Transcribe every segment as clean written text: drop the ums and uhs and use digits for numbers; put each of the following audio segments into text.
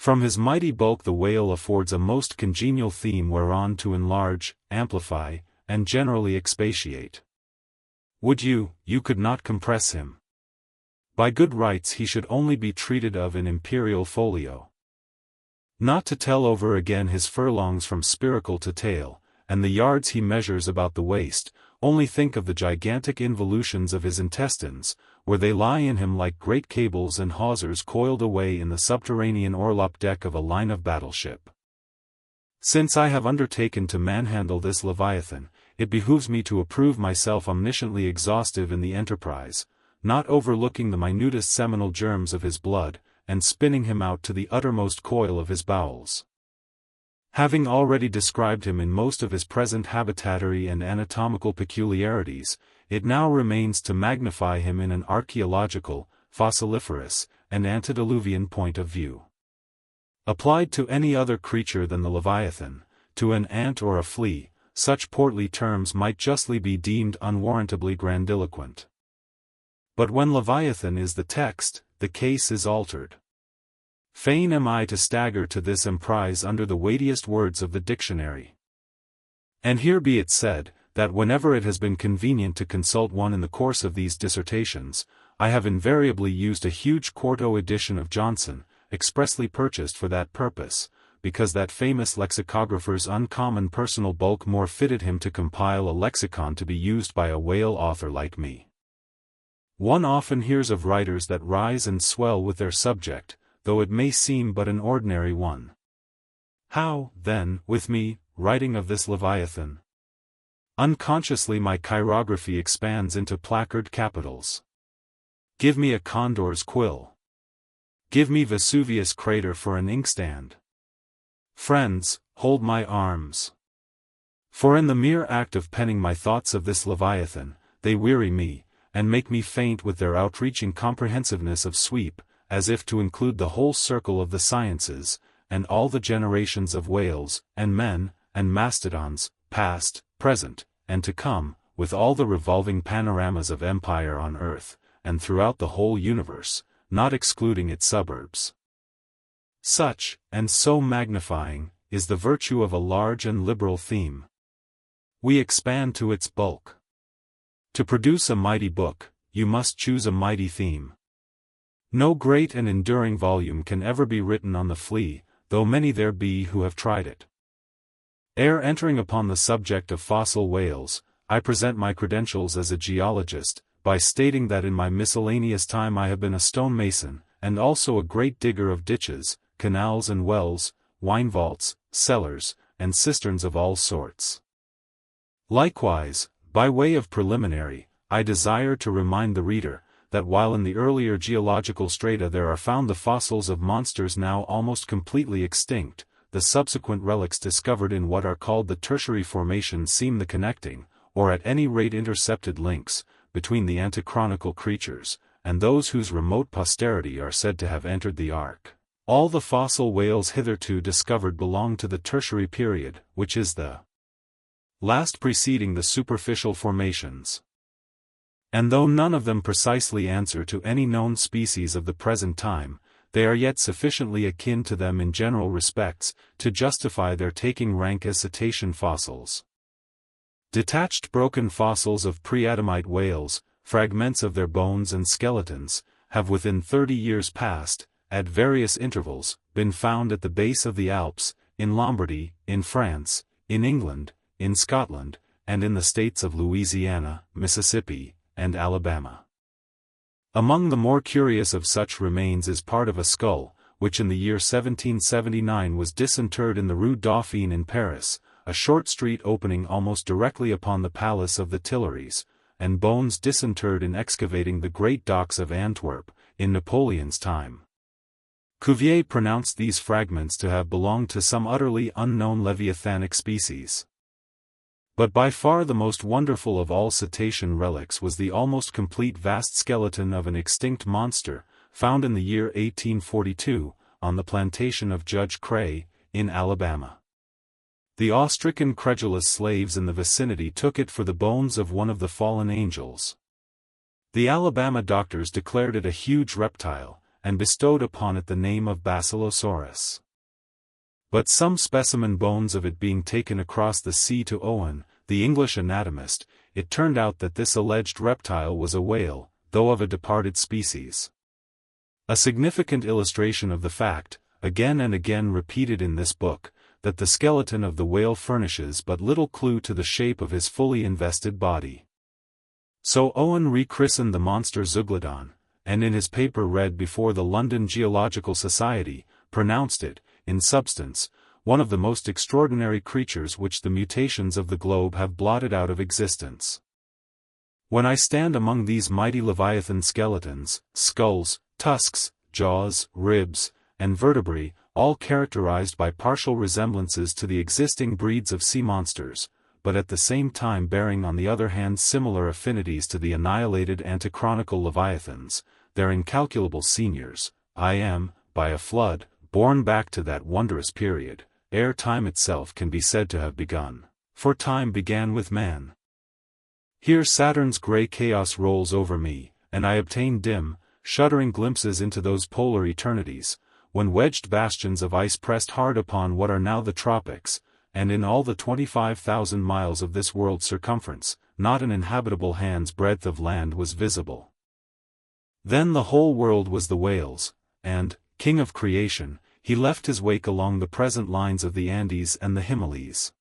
From his mighty bulk the whale affords a most congenial theme whereon to enlarge, amplify, and generally expatiate. Would you could not compress him. By good rights he should only be treated of in imperial folio. Not to tell over again his furlongs from spiracle to tail, and the yards he measures about the waist, only think of the gigantic involutions of his intestines, where they lie in him like great cables and hawsers coiled away in the subterranean orlop deck of a line of battleship. Since I have undertaken to manhandle this Leviathan, it behooves me to approve myself omnisciently exhaustive in the enterprise, not overlooking the minutest seminal germs of his blood, and spinning him out to the uttermost coil of his bowels. Having already described him in most of his present habitatory and anatomical peculiarities, it now remains to magnify him in an archaeological, fossiliferous, and antediluvian point of view. Applied to any other creature than the Leviathan, to an ant or a flea, such portly terms might justly be deemed unwarrantably grandiloquent. But when Leviathan is the text, the case is altered. Fain am I to stagger to this emprise under the weightiest words of the dictionary. And here be it said, that whenever it has been convenient to consult one in the course of these dissertations, I have invariably used a huge quarto edition of Johnson, expressly purchased for that purpose, because that famous lexicographer's uncommon personal bulk more fitted him to compile a lexicon to be used by a whale author like me. One often hears of writers that rise and swell with their subject, though it may seem but an ordinary one. How, then, with me, writing of this Leviathan? Unconsciously my chirography expands into placard capitals. Give me a condor's quill. Give me Vesuvius crater for an inkstand. Friends, hold my arms. For in the mere act of penning my thoughts of this Leviathan, they weary me, and make me faint with their outreaching comprehensiveness of sweep, as if to include the whole circle of the sciences, and all the generations of whales, and men, and mastodons, past, present, and to come, with all the revolving panoramas of empire on earth, and throughout the whole universe, not excluding its suburbs. Such, and so magnifying, is the virtue of a large and liberal theme. We expand to its bulk. To produce a mighty book, you must choose a mighty theme. No great and enduring volume can ever be written on the flea, though many there be who have tried it. Ere entering upon the subject of fossil whales, I present my credentials as a geologist, by stating that in my miscellaneous time I have been a stonemason, and also a great digger of ditches, canals and wells, wine vaults, cellars, and cisterns of all sorts. Likewise, by way of preliminary, I desire to remind the reader, that while in the earlier geological strata there are found the fossils of monsters now almost completely extinct, the subsequent relics discovered in what are called the tertiary formations seem the connecting, or at any rate intercepted links, between the antichronical creatures, and those whose remote posterity are said to have entered the ark. All the fossil whales hitherto discovered belong to the tertiary period, which is the last preceding the superficial formations. And though none of them precisely answer to any known species of the present time, they are yet sufficiently akin to them in general respects, to justify their taking rank as cetacean fossils. Detached broken fossils of pre-Adamite whales, fragments of their bones and skeletons, have within 30 years past, at various intervals, been found at the base of the Alps, in Lombardy, in France, in England, in Scotland, and in the states of Louisiana, Mississippi, and Alabama. Among the more curious of such remains is part of a skull, which in the year 1779 was disinterred in the Rue Dauphine in Paris, a short street opening almost directly upon the Palace of the Tuileries, and bones disinterred in excavating the great docks of Antwerp, in Napoleon's time. Cuvier pronounced these fragments to have belonged to some utterly unknown leviathanic species. But by far the most wonderful of all cetacean relics was the almost complete vast skeleton of an extinct monster, found in the year 1842, on the plantation of Judge Cray, in Alabama. The awe-stricken credulous slaves in the vicinity took it for the bones of one of the fallen angels. The Alabama doctors declared it a huge reptile, and bestowed upon it the name of Basilosaurus. But some specimen bones of it being taken across the sea to Owen, the English anatomist, it turned out that this alleged reptile was a whale, though of a departed species. A significant illustration of the fact, again and again repeated in this book, that the skeleton of the whale furnishes but little clue to the shape of his fully invested body. So Owen rechristened the monster Zeuglodon, and in his paper read before the London Geological Society, pronounced it, in substance, one of the most extraordinary creatures which the mutations of the globe have blotted out of existence. When I stand among these mighty leviathan skeletons, skulls, tusks, jaws, ribs, and vertebrae, all characterized by partial resemblances to the existing breeds of sea monsters, but at the same time bearing on the other hand similar affinities to the annihilated antichronical leviathans, their incalculable seniors, I am, by a flood, borne back to that wondrous period, ere time itself can be said to have begun, for time began with man. Here Saturn's grey chaos rolls over me, and I obtain dim, shuddering glimpses into those polar eternities, when wedged bastions of ice pressed hard upon what are now the tropics, and in all the 25,000 miles of this world's circumference, not an inhabitable hand's breadth of land was visible. Then the whole world was the whale's, and, king of creation, he left his wake along the present lines of the Andes and the Himalayas.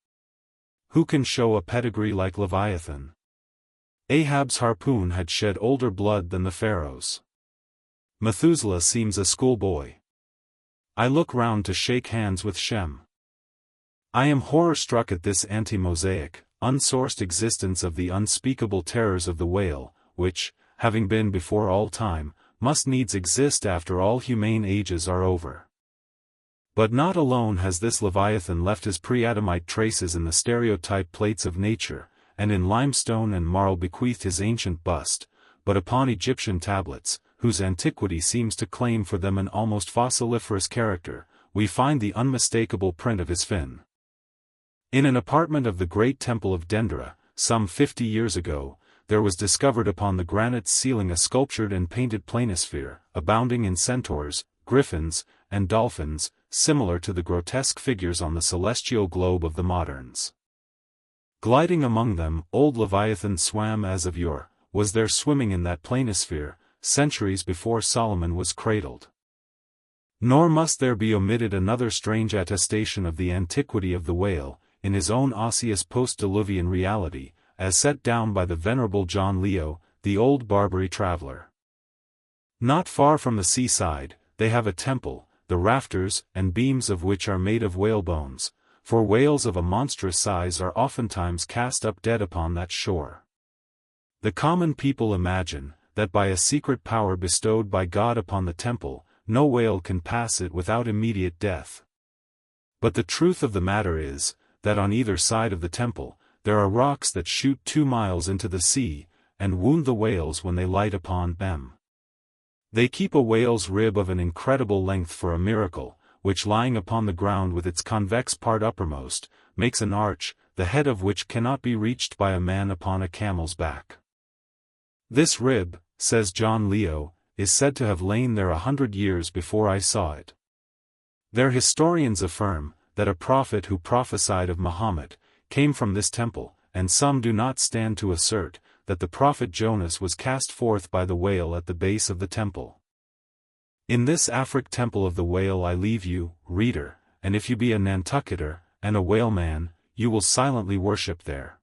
Who can show a pedigree like Leviathan? Ahab's harpoon had shed older blood than the pharaoh's. Methuselah seems a schoolboy. I look round to shake hands with Shem. I am horror-struck at this anti-Mosaic, unsourced existence of the unspeakable terrors of the whale, which, having been before all time, must needs exist after all humane ages are over. But not alone has this Leviathan left his pre-Adamite traces in the stereotype plates of nature, and in limestone and marl bequeathed his ancient bust, but upon Egyptian tablets, whose antiquity seems to claim for them an almost fossiliferous character, we find the unmistakable print of his fin. In an apartment of the great temple of Dendera, some 50 years ago, there was discovered upon the granite ceiling a sculptured and painted planisphere, abounding in centaurs, griffins, and dolphins, similar to the grotesque figures on the celestial globe of the moderns. Gliding among them, old Leviathan swam as of yore, was there swimming in that planisphere, centuries before Solomon was cradled. Nor must there be omitted another strange attestation of the antiquity of the whale, in his own osseous post-diluvian reality, as set down by the venerable John Leo, the old Barbary traveler. Not far from the seaside, they have a temple, the rafters and beams of which are made of whale bones, for whales of a monstrous size are oftentimes cast up dead upon that shore. The common people imagine, that by a secret power bestowed by God upon the temple, no whale can pass it without immediate death. But the truth of the matter is, that on either side of the temple, there are rocks that shoot 2 miles into the sea, and wound the whales when they light upon them. They keep a whale's rib of an incredible length for a miracle, which lying upon the ground with its convex part uppermost, makes an arch, the head of which cannot be reached by a man upon a camel's back. This rib, says John Leo, is said to have lain there 100 years before I saw it. Their historians affirm, that a prophet who prophesied of Muhammad, came from this temple, and some do not stand to assert, that the prophet Jonas was cast forth by the whale at the base of the temple. In this Afric temple of the whale I leave you, reader, and if you be a Nantucketer, and a whaleman, you will silently worship there.